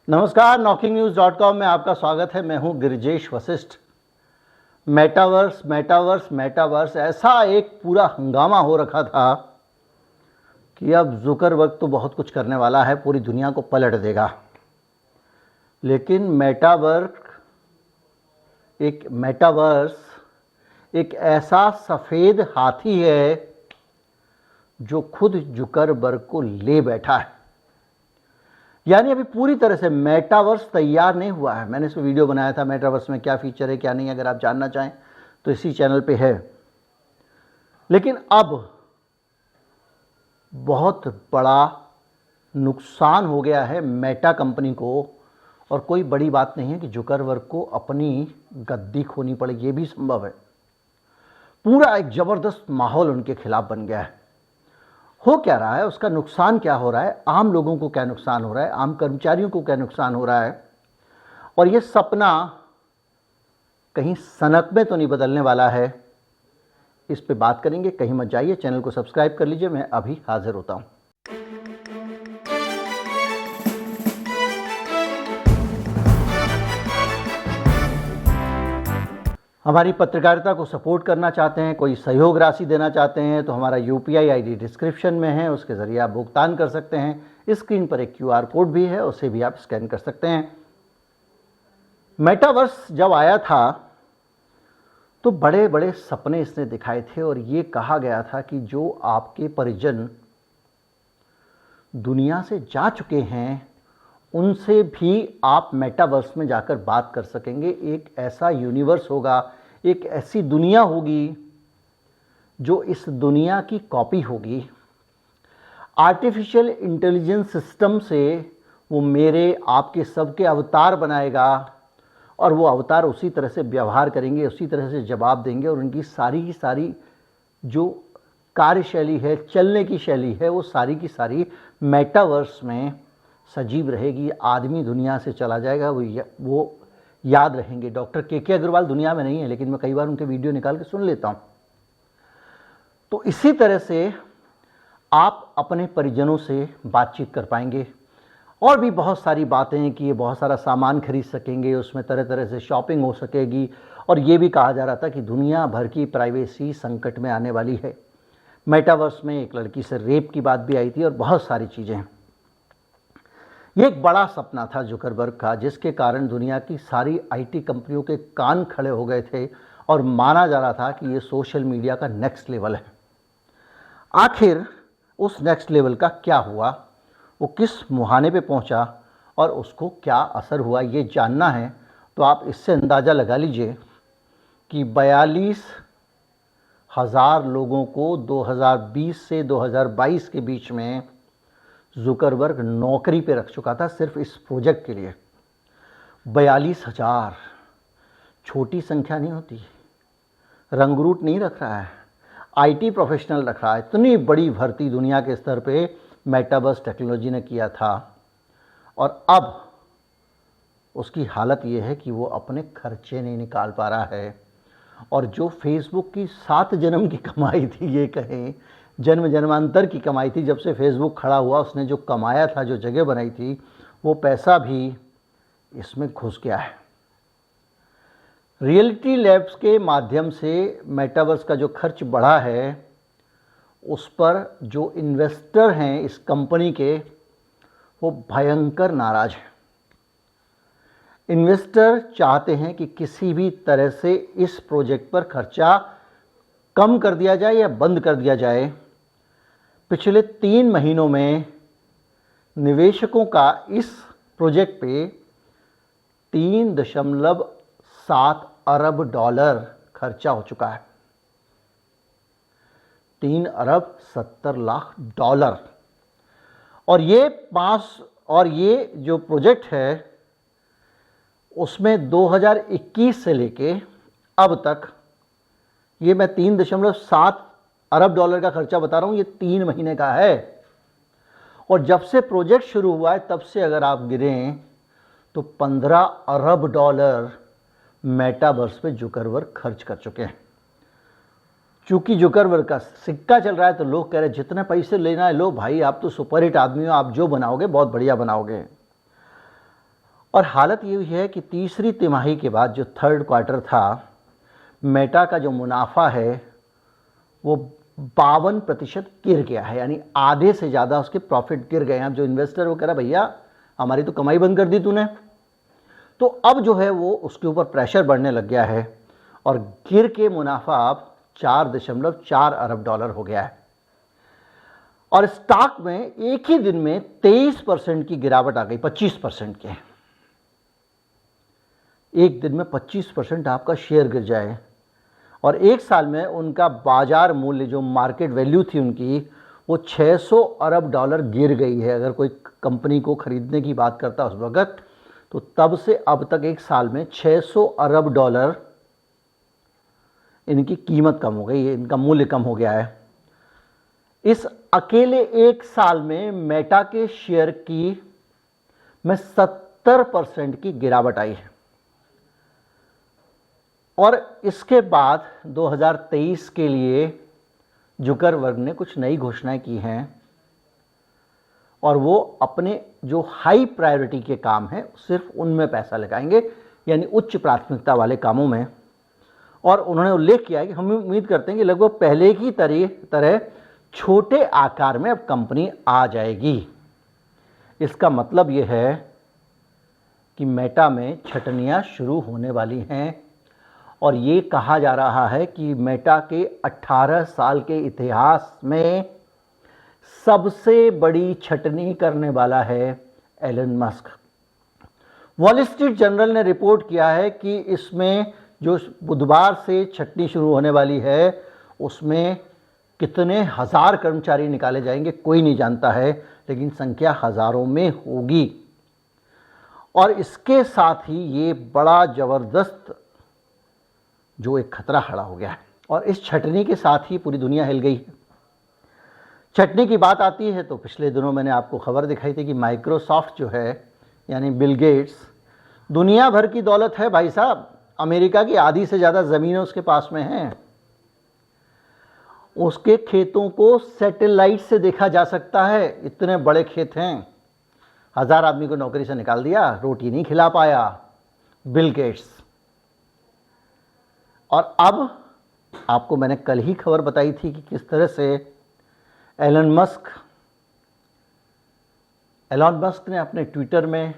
नमस्कार, knocking-news.com में आपका स्वागत है। मैं हूं गिरिजेश वशिष्ठ। मेटावर्स ऐसा एक पूरा हंगामा हो रखा था कि अब जुकरबर्ग तो बहुत कुछ करने वाला है, पूरी दुनिया को पलट देगा। लेकिन मेटावर्स एक ऐसा सफ़ेद हाथी है जो खुद जुकरबर्ग को ले बैठा है। यानी अभी पूरी तरह से मेटावर्स तैयार नहीं हुआ है। मैंने इस पर वीडियो बनाया था, मेटावर्स में क्या फीचर है क्या नहीं, अगर आप जानना चाहें तो इसी चैनल पे है। लेकिन अब बहुत बड़ा नुकसान हो गया है मेटा कंपनी को, और कोई बड़ी बात नहीं है कि जुकरबर्ग को अपनी गद्दी खोनी पड़े, ये भी संभव है। पूरा एक ज़बरदस्त माहौल उनके खिलाफ बन गया है। हो क्या रहा है, उसका नुकसान क्या हो रहा है, आम लोगों को क्या नुकसान हो रहा है, आम कर्मचारियों को क्या नुकसान हो रहा है, और ये सपना कहीं सनक में तो नहीं बदलने वाला है, इस पे बात करेंगे। कहीं मत जाइए, चैनल को सब्सक्राइब कर लीजिए। मैं अभी हाजिर होता हूँ। हमारी पत्रकारिता को सपोर्ट करना चाहते हैं, कोई सहयोग राशि देना चाहते हैं तो हमारा UPI ID डिस्क्रिप्शन में है, उसके ज़रिए आप भुगतान कर सकते हैं। स्क्रीन पर एक QR कोड भी है, उसे भी आप स्कैन कर सकते हैं। मेटावर्स जब आया था तो बड़े बड़े सपने इसने दिखाए थे, और ये कहा गया था कि जो आपके परिजन दुनिया से जा चुके हैं उनसे भी आप मेटावर्स में जाकर बात कर सकेंगे। एक ऐसा यूनिवर्स होगा, एक ऐसी दुनिया होगी जो इस दुनिया की कॉपी होगी। आर्टिफिशियल इंटेलिजेंस सिस्टम से वो मेरे आपके सबके अवतार बनाएगा, और वो अवतार उसी तरह से व्यवहार करेंगे, उसी तरह से जवाब देंगे, और उनकी सारी की सारी जो कार्यशैली है, चलने की शैली है, वो सारी की सारी मेटावर्स में सजीव रहेगी। आदमी दुनिया से चला जाएगा, वो याद रहेंगे। डॉक्टर के अग्रवाल दुनिया में नहीं है, लेकिन मैं कई बार उनके वीडियो निकाल के सुन लेता हूँ। तो इसी तरह से आप अपने परिजनों से बातचीत कर पाएंगे। और भी बहुत सारी बातें हैं कि ये बहुत सारा सामान खरीद सकेंगे, उसमें तरह तरह से शॉपिंग हो सकेगी, और ये भी कहा जा रहा था कि दुनिया भर की प्राइवेसी संकट में आने वाली है। मेटावर्स में एक लड़की से रेप की बात भी आई थी, और बहुत सारी चीज़ें हैं। ये एक बड़ा सपना था जुकरबर्ग का, जिसके कारण दुनिया की सारी IT कंपनियों के कान खड़े हो गए थे, और माना जा रहा था कि ये सोशल मीडिया का नेक्स्ट लेवल है। आखिर उस नेक्स्ट लेवल का क्या हुआ, वो किस मुहाने पे पहुंचा, और उसको क्या असर हुआ, ये जानना है तो आप इससे अंदाज़ा लगा लीजिए कि 42,000 लोगों को 2020 से 2022 के बीच में जुकरबर्ग नौकरी पे रख चुका था, सिर्फ इस प्रोजेक्ट के लिए। 42,000 छोटी संख्या नहीं होती। रंगरूट नहीं रख रहा है, IT प्रोफेशनल रख रहा है। इतनी बड़ी भर्ती दुनिया के स्तर पे मेटावर्स टेक्नोलॉजी ने किया था, और अब उसकी हालत ये है कि वो अपने खर्चे नहीं निकाल पा रहा है। और जो फेसबुक की 7 जन्म की कमाई थी, ये कहें जन्म जन्मांतर की कमाई थी, जब से फेसबुक खड़ा हुआ उसने जो कमाया था, जो जगह बनाई थी, वो पैसा भी इसमें घुस गया है। रियलिटी लैब्स के माध्यम से मेटावर्स का जो खर्च बढ़ा है, उस पर जो इन्वेस्टर हैं इस कंपनी के, वो भयंकर नाराज हैं। इन्वेस्टर चाहते हैं कि किसी भी तरह से इस प्रोजेक्ट पर खर्चा कम कर दिया जाए या बंद कर दिया जाए। पिछले 3 महीनों में निवेशकों का इस प्रोजेक्ट पे $3.7 अरब खर्चा हो चुका है। $3.70 अरब। और ये जो प्रोजेक्ट है उसमें 2021 से लेके अब तक, ये मैं $3.7 अरब का खर्चा बता रहा हूँ, ये 3 महीने का है। और जब से प्रोजेक्ट शुरू हुआ है तब से अगर आप गिरें तो $15 अरब मेटावर्स पे जुकरबर्ग खर्च कर चुके हैं। चूंकि जुकरबर्ग का सिक्का चल रहा है तो लोग कह रहे हैं जितने पैसे लेना है लो भाई, आप तो सुपर हिट आदमी हो, आप जो बनाओगे बहुत बढ़िया बनाओगे। और हालत ये हुई है कि तीसरी तिमाही के बाद जो थर्ड क्वार्टर था, मेटा का जो मुनाफा है वो 52% गिर गया है, यानी आधे से ज़्यादा उसके प्रॉफिट गिर गए हैं। अब जो इन्वेस्टर वो कह रहा भैया हमारी तो कमाई बंद कर दी तूने, तो अब जो है वो उसके ऊपर प्रेशर बढ़ने लग गया है और गिर के मुनाफा अब 4.4 अरब डॉलर हो गया है। और स्टॉक में एक ही दिन में 23% की गिरावट आ गई, 25% के। एक दिन में 25% आपका शेयर गिर जाए और एक साल में उनका बाजार मूल्य, जो मार्केट वैल्यू थी उनकी, वो 600 अरब डॉलर गिर गई है। अगर कोई कंपनी को खरीदने की बात करता उस वक्त, तो तब से अब तक एक साल में 600 अरब डॉलर इनकी कीमत कम हो गई है, इनका मूल्य कम हो गया है। इस अकेले एक साल में मेटा के शेयर की में 70% की गिरावट आई है। और इसके बाद 2023 के लिए जुकरबर्ग ने कुछ नई घोषणाएं की हैं और वो अपने जो हाई प्रायोरिटी के काम हैं सिर्फ उनमें पैसा लगाएंगे, यानी उच्च प्राथमिकता वाले कामों में। और उन्होंने उल्लेख किया है कि हम उम्मीद करते हैं कि लगभग पहले की तरह छोटे आकार में अब कंपनी आ जाएगी। इसका मतलब ये है कि मेटा में छटनियां शुरू होने वाली हैं और ये कहा जा रहा है कि मेटा के 18 साल के इतिहास में सबसे बड़ी छटनी करने वाला है Elon Musk. Wall Street Journal ने रिपोर्ट किया है कि इसमें जो बुधवार से छटनी शुरू होने वाली है उसमें कितने हज़ार कर्मचारी निकाले जाएंगे कोई नहीं जानता है, लेकिन संख्या हज़ारों में होगी। और इसके साथ ही ये बड़ा ज़बरदस्त जो एक खतरा खड़ा हो गया है और इस छटनी के साथ ही पूरी दुनिया हिल गई है। छटनी की बात आती है तो पिछले दिनों मैंने आपको खबर दिखाई थी कि माइक्रोसॉफ्ट जो है, यानी बिल गेट्स, दुनिया भर की दौलत है भाई साहब, अमेरिका की आधी से ज़्यादा ज़मीनें उसके पास में हैं। उसके खेतों को सैटेलाइट से देखा जा सकता है, इतने बड़े खेत हैं। 1000 आदमी को नौकरी से निकाल दिया, रोटी नहीं खिला पाया बिल गेट्स। और अब आपको मैंने कल ही खबर बताई थी कि किस तरह से एलन मस्क ने अपने ट्विटर में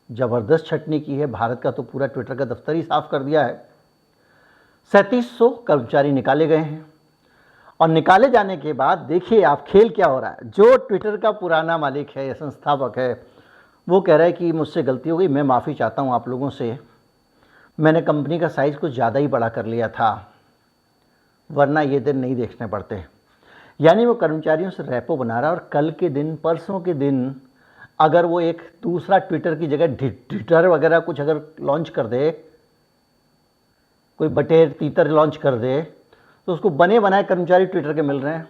ज़बरदस्त छटनी की है। भारत का तो पूरा ट्विटर का दफ्तर ही साफ कर दिया है। 3700 कर्मचारी निकाले गए हैं और निकाले जाने के बाद देखिए आप खेल क्या हो रहा है। जो ट्विटर का पुराना मालिक है या संस्थापक है वो कह रहा है कि मुझसे गलती हो गई, मैं माफ़ी चाहता हूँ आप लोगों से, मैंने कंपनी का साइज़ कुछ ज़्यादा ही बड़ा कर लिया था, वरना ये दिन नहीं देखने पड़ते। यानी वो कर्मचारियों से रेपो बना रहा है और कल के दिन, परसों के दिन अगर वो एक दूसरा ट्विटर की जगह ट्विटर वगैरह कुछ अगर लॉन्च कर दे, कोई बटेर तीतर लॉन्च कर दे, तो उसको बने बनाए कर्मचारी ट्विटर के मिल रहे हैं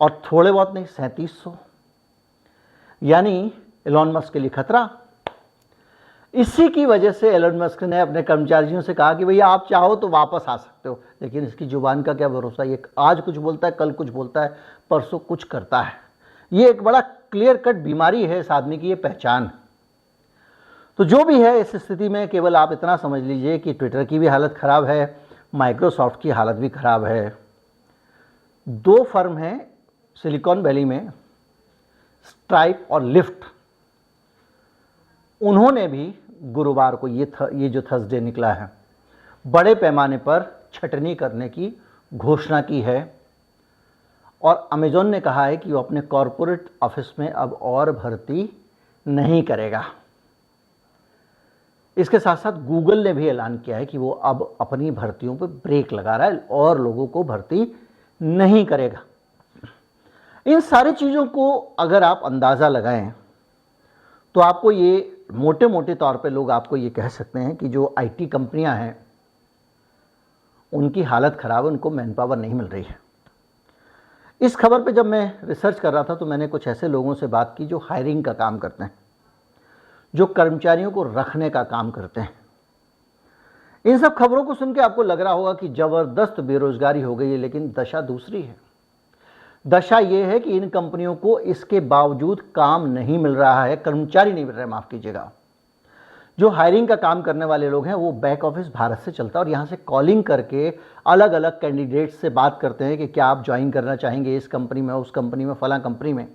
और थोड़े बहुत नहीं, 3700। यानी एलन मस्क के लिए खतरा। इसी की वजह से एलन मस्क ने अपने कर्मचारियों से कहा कि भैया आप चाहो तो वापस आ सकते हो, लेकिन इसकी जुबान का क्या भरोसा, ये आज कुछ बोलता है, कल कुछ बोलता है, परसों कुछ करता है। ये एक बड़ा क्लियर कट बीमारी है इस आदमी की, ये पहचान। तो जो भी है इस स्थिति में केवल आप इतना समझ लीजिए कि ट्विटर की भी हालत ख़राब है, माइक्रोसॉफ्ट की हालत भी ख़राब है। 2 फर्म हैं सिलिकॉन वैली में, स्ट्राइप और लिफ्ट, उन्होंने भी गुरुवार को ये जो थर्सडे निकला है, बड़े पैमाने पर छटनी करने की घोषणा की है। और अमेज़ॉन ने कहा है कि वो अपने कॉरपोरेट ऑफिस में अब और भर्ती नहीं करेगा। इसके साथ साथ गूगल ने भी ऐलान किया है कि वो अब अपनी भर्तियों पर ब्रेक लगा रहा है और लोगों को भर्ती नहीं करेगा। इन सारी चीज़ों को अगर आप अंदाज़ा लगाएं तो आपको ये मोटे मोटे तौर पे लोग आपको ये कह सकते हैं कि जो आईटी कंपनियां हैं उनकी हालत ख़राब है, उनको मैन पावर नहीं मिल रही है। इस खबर पे जब मैं रिसर्च कर रहा था तो मैंने कुछ ऐसे लोगों से बात की जो हायरिंग का काम करते हैं, जो कर्मचारियों को रखने का काम करते हैं। इन सब खबरों को सुन के आपको लग रहा होगा कि ज़बरदस्त बेरोजगारी हो गई है, लेकिन दशा दूसरी है। दशा ये है कि इन कंपनियों को इसके बावजूद काम नहीं मिल रहा है, कर्मचारी नहीं मिल रहे, माफ़ कीजिएगा। जो हायरिंग का काम करने वाले लोग हैं वो बैक ऑफिस भारत से चलता है और यहाँ से कॉलिंग करके अलग अलग कैंडिडेट्स से बात करते हैं कि क्या आप ज्वाइन करना चाहेंगे इस कंपनी में, उस कंपनी में, फला कंपनी में।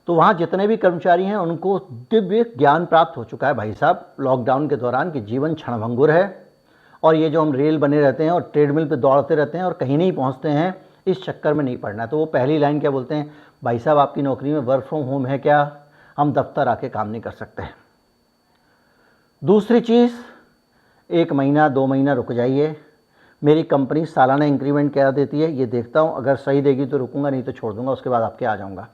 तो वहाँ जितने भी कर्मचारी हैं उनको दिव्य ज्ञान प्राप्त हो चुका है भाई साहब लॉकडाउन के दौरान कि जीवन क्षणभंगुर है और ये जो हम रेल बने रहते हैं और ट्रेडमिल पे दौड़ते रहते हैं और कहीं नहीं पहुँचते हैं, इस चक्कर में नहीं पड़ना। तो वो पहली लाइन क्या बोलते हैं, भाई साहब आपकी नौकरी में वर्क फ्रॉम होम है क्या, हम दफ्तर आके काम नहीं कर सकते। दूसरी चीज़, 1 महीना 2 महीना रुक जाइए, मेरी कंपनी सालाना इंक्रीमेंट क्या देती है ये देखता हूँ, अगर सही देगी तो रुकूंगा, नहीं तो छोड़ दूंगा, उसके बाद आपके आ जाऊंगा।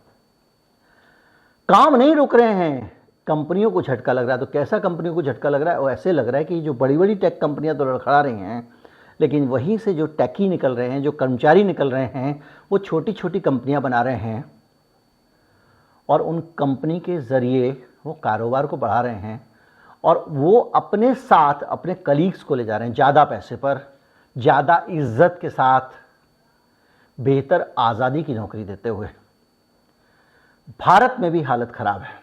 काम नहीं रुक रहे हैं, कंपनियों को झटका लग रहा है। तो कैसा कंपनियों को झटका लग रहा है, वो ऐसे लग रहा है कि जो बड़ी बड़ी टेक कंपनियां तो लड़खड़ा रही हैं, लेकिन वहीं से जो टेकी निकल रहे हैं, जो कर्मचारी निकल रहे हैं, वो छोटी छोटी कंपनियां बना रहे हैं और उन कंपनी के ज़रिए वो कारोबार को बढ़ा रहे हैं और वो अपने साथ अपने कलीग्स को ले जा रहे हैं ज़्यादा पैसे पर, ज़्यादा इज्जत के साथ, बेहतर आज़ादी की नौकरी देते हुए। भारत में भी हालत ख़राब है।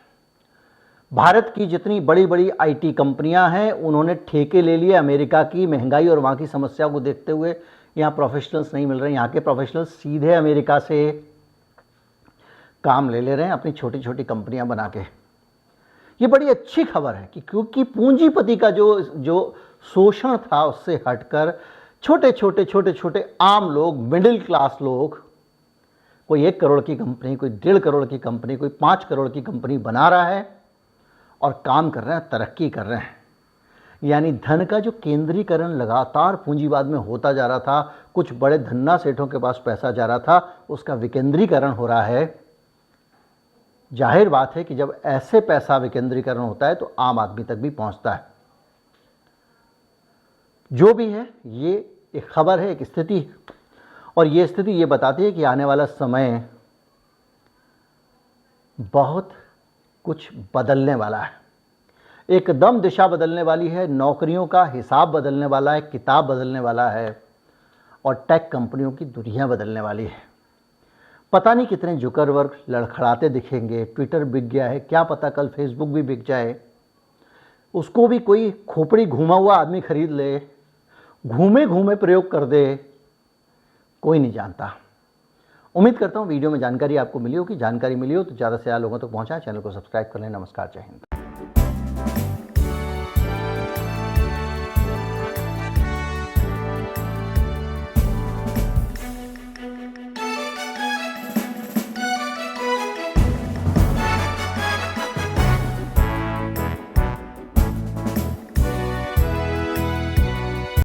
भारत की जितनी बड़ी बड़ी आईटी कंपनियां हैं उन्होंने ठेके ले लिए अमेरिका की महंगाई और वहाँ की समस्या को देखते हुए। यहाँ प्रोफेशनल्स नहीं मिल रहे, यहाँ के प्रोफेशनल्स सीधे अमेरिका से काम ले रहे हैं अपनी छोटी छोटी कंपनियां बना के। ये बड़ी अच्छी खबर है कि क्योंकि पूंजीपति का जो शोषण था उससे हटकर छोटे छोटे आम लोग, मिडिल क्लास लोग, कोई 1 करोड़ की कंपनी, कोई 1.5 करोड़ की कंपनी, कोई 5 करोड़ की कंपनी बना रहा है और काम कर रहे हैं, तरक्की कर रहे हैं। यानी धन का जो केंद्रीकरण लगातार पूंजीवाद में होता जा रहा था, कुछ बड़े धन्ना सेठों के पास पैसा जा रहा था, उसका विकेंद्रीकरण हो रहा है। जाहिर बात है कि जब ऐसे पैसा विकेंद्रीकरण होता है तो आम आदमी तक भी पहुंचता है। जो भी है, ये एक खबर है, एक स्थिति है और ये स्थिति ये बताती है कि आने वाला समय बहुत कुछ बदलने वाला है, एकदम दिशा बदलने वाली है, नौकरियों का हिसाब बदलने वाला है, किताब बदलने वाला है और टेक कंपनियों की दुनिया बदलने वाली है। पता नहीं कितने जुकरबर्ग लड़खड़ाते दिखेंगे, ट्विटर बिक गया है, क्या पता कल फेसबुक भी बिक जाए, उसको भी कोई खोपड़ी घूमा हुआ आदमी खरीद ले, घूमे घूमे प्रयोग कर दे, कोई नहीं जानता। उम्मीद करता हूँ वीडियो में जानकारी आपको मिली हो, कि जानकारी मिली हो तो ज़्यादा से ज़्यादा लोगों तक पहुँचाएं। चैनल को सब्सक्राइब कर लें। नमस्कार, जय हिंद।